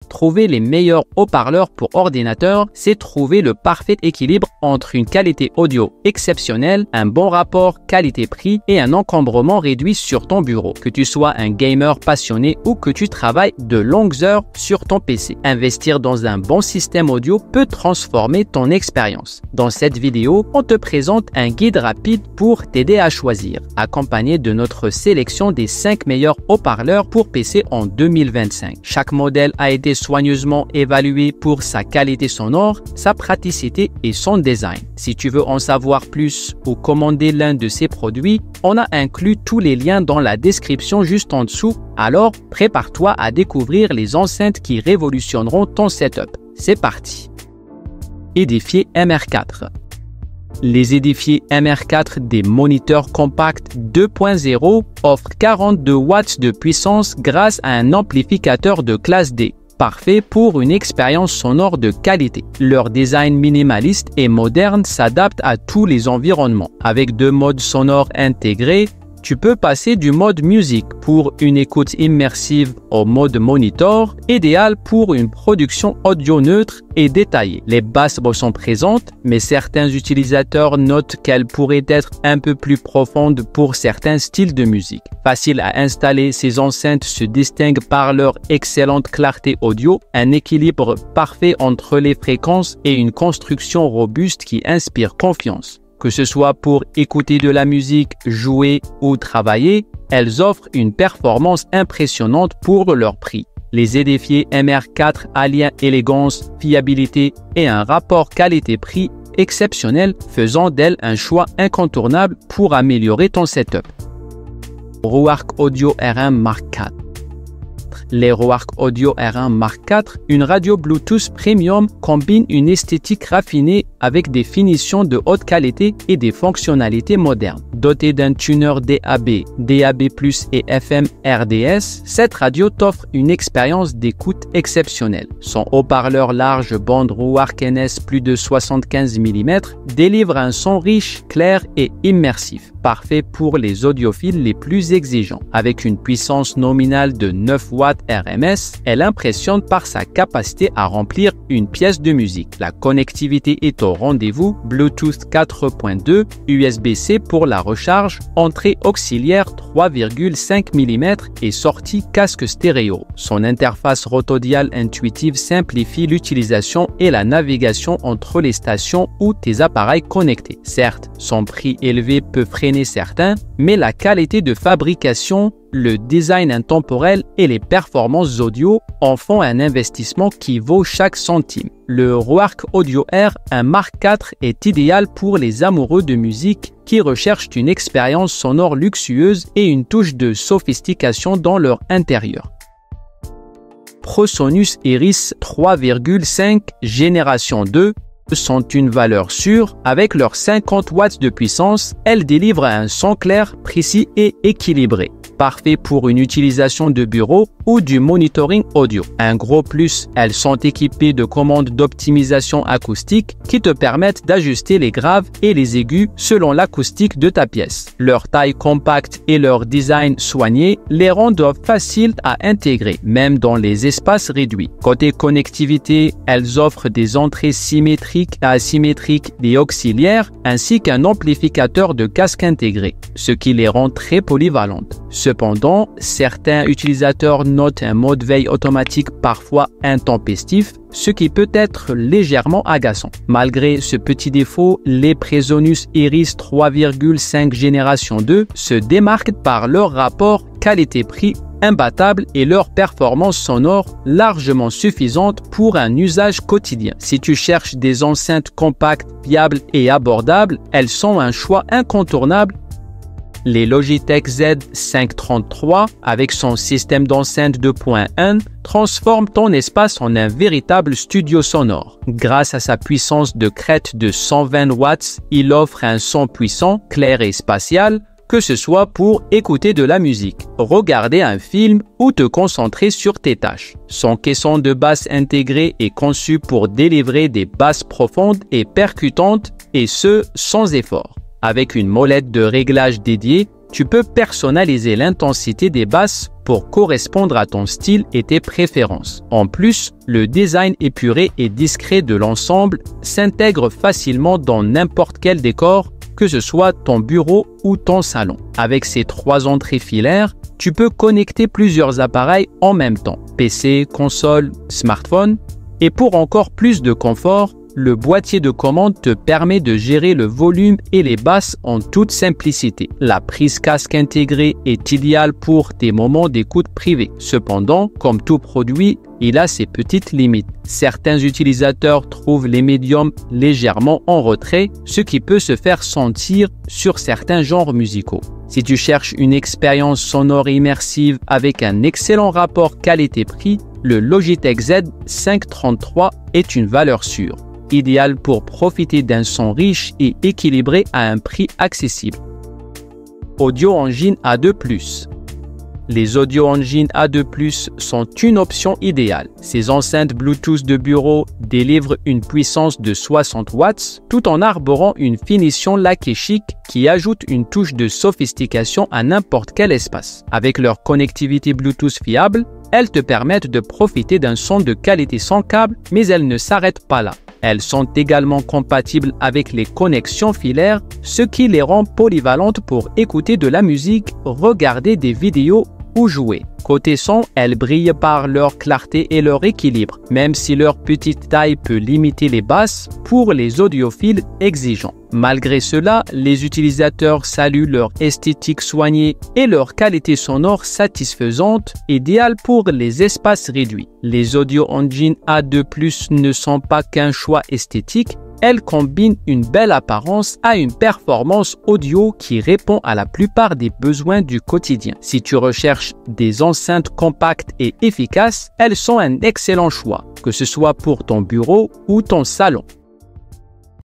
Trouver les meilleurs haut-parleurs pour ordinateur, c'est trouver le parfait équilibre entre une qualité audio exceptionnelle, un bon rapport qualité-prix et un encombrement réduit sur ton bureau. Que tu sois un gamer passionné ou que tu travailles de longues heures sur ton PC, investir dans un bon système audio peut transformer ton expérience. Dans cette vidéo, on te présente un guide rapide pour t'aider à choisir, accompagné de notre sélection des 5 meilleurs haut-parleurs pour PC en 2025. Chaque modèle a été soigneusement évalué pour sa qualité sonore, sa praticité et son design. Si tu veux en savoir plus ou commander l'un de ces produits, on a inclus tous les liens dans la description juste en dessous, alors prépare-toi à découvrir les enceintes qui révolutionneront ton setup. C'est parti! Édifier MR4. Les Édifier MR4 des moniteurs compacts 2.0 offrent 42 watts de puissance grâce à un amplificateur de classe D, parfait pour une expérience sonore de qualité. Leur design minimaliste et moderne s'adapte à tous les environnements. Avec 2 modes sonores intégrés, tu peux passer du mode musique pour une écoute immersive au mode monitor, idéal pour une production audio neutre et détaillée. Les basses sont présentes, mais certains utilisateurs notent qu'elles pourraient être un peu plus profondes pour certains styles de musique. Facile à installer, ces enceintes se distinguent par leur excellente clarté audio, un équilibre parfait entre les fréquences et une construction robuste qui inspire confiance. Que ce soit pour écouter de la musique, jouer ou travailler, elles offrent une performance impressionnante pour leur prix. Les Édifier MR4 allient élégance, fiabilité et un rapport qualité-prix exceptionnel, faisant d'elles un choix incontournable pour améliorer ton setup. Roark Audio R1 Mark IV. Les Roark Audio R1 Mark IV, une radio Bluetooth Premium, combine une esthétique raffinée avec des finitions de haute qualité et des fonctionnalités modernes. Dotée d'un tuner DAB, DAB+, et FM RDS, cette radio t'offre une expérience d'écoute exceptionnelle. Son haut-parleur large bande Roark NS plus de 75 mm délivre un son riche, clair et immersif, parfait pour les audiophiles les plus exigeants. Avec une puissance nominale de 9 watts RMS, elle impressionne par sa capacité à remplir une pièce de musique. La connectivité est au rendez-vous, Bluetooth 4.2, USB-C pour la recharge, entrée auxiliaire 3,5 mm et sortie casque stéréo. Son interface rotodiale intuitive simplifie l'utilisation et la navigation entre les stations ou tes appareils connectés. Certes, son prix élevé peut freiner certains, mais la qualité de fabrication, le design intemporel et les performances audio en font un investissement qui vaut chaque centime. Le Roark Audio R, un Mark IV, est idéal pour les amoureux de musique qui recherchent une expérience sonore luxueuse et une touche de sophistication dans leur intérieur. PreSonus Iris 3,5 Génération 2 sont une valeur sûre. Avec leurs 50 watts de puissance, elles délivrent un son clair, précis et équilibré, parfait pour une utilisation de bureau ou du monitoring audio. Un gros plus, elles sont équipées de commandes d'optimisation acoustique qui te permettent d'ajuster les graves et les aigus selon l'acoustique de ta pièce. Leur taille compacte et leur design soigné les rendent faciles à intégrer, même dans les espaces réduits. Côté connectivité, elles offrent des entrées symétriques et asymétriques des auxiliaires ainsi qu'un amplificateur de casque intégré, ce qui les rend très polyvalentes. Cependant, certains utilisateurs notent un mode veille automatique parfois intempestif, ce qui peut être légèrement agaçant. Malgré ce petit défaut, les PreSonus Iris 3,5 Génération 2 se démarquent par leur rapport qualité-prix imbattable et leur performance sonore largement suffisante pour un usage quotidien. Si tu cherches des enceintes compactes, fiables et abordables, elles sont un choix incontournable. Les Logitech Z533, avec son système d'enceinte 2.1, transforme ton espace en un véritable studio sonore. Grâce à sa puissance de crête de 120 watts, il offre un son puissant, clair et spatial, que ce soit pour écouter de la musique, regarder un film ou te concentrer sur tes tâches. Son caisson de basse intégré est conçu pour délivrer des basses profondes et percutantes, et ce, sans effort. Avec une molette de réglage dédiée, tu peux personnaliser l'intensité des basses pour correspondre à ton style et tes préférences. En plus, le design épuré et discret de l'ensemble s'intègre facilement dans n'importe quel décor, que ce soit ton bureau ou ton salon. Avec ces 3 entrées filaires, tu peux connecter plusieurs appareils en même temps, PC, console, smartphone, et pour encore plus de confort, le boîtier de commande te permet de gérer le volume et les basses en toute simplicité. La prise casque intégrée est idéale pour tes moments d'écoute privés. Cependant, comme tout produit, il a ses petites limites. Certains utilisateurs trouvent les médiums légèrement en retrait, ce qui peut se faire sentir sur certains genres musicaux. Si tu cherches une expérience sonore immersive avec un excellent rapport qualité-prix, le Logitech Z533 est une valeur sûre, idéal pour profiter d'un son riche et équilibré à un prix accessible. Audio Engine A2+. Les Audio Engine A2+ sont une option idéale. Ces enceintes Bluetooth de bureau délivrent une puissance de 60 watts tout en arborant une finition laquée chic qui ajoute une touche de sophistication à n'importe quel espace. Avec leur connectivité Bluetooth fiable, elles te permettent de profiter d'un son de qualité sans câble, mais elles ne s'arrêtent pas là. Elles sont également compatibles avec les connexions filaires, ce qui les rend polyvalentes pour écouter de la musique, regarder des vidéos ou jouer. Côté son, elles brillent par leur clarté et leur équilibre, même si leur petite taille peut limiter les basses pour les audiophiles exigeants. Malgré cela, les utilisateurs saluent leur esthétique soignée et leur qualité sonore satisfaisante, idéale pour les espaces réduits. Les Audio Engine A2+ ne sont pas qu'un choix esthétique, elles combinent une belle apparence à une performance audio qui répond à la plupart des besoins du quotidien. Si tu recherches des enceintes compactes et efficaces, elles sont un excellent choix, que ce soit pour ton bureau ou ton salon.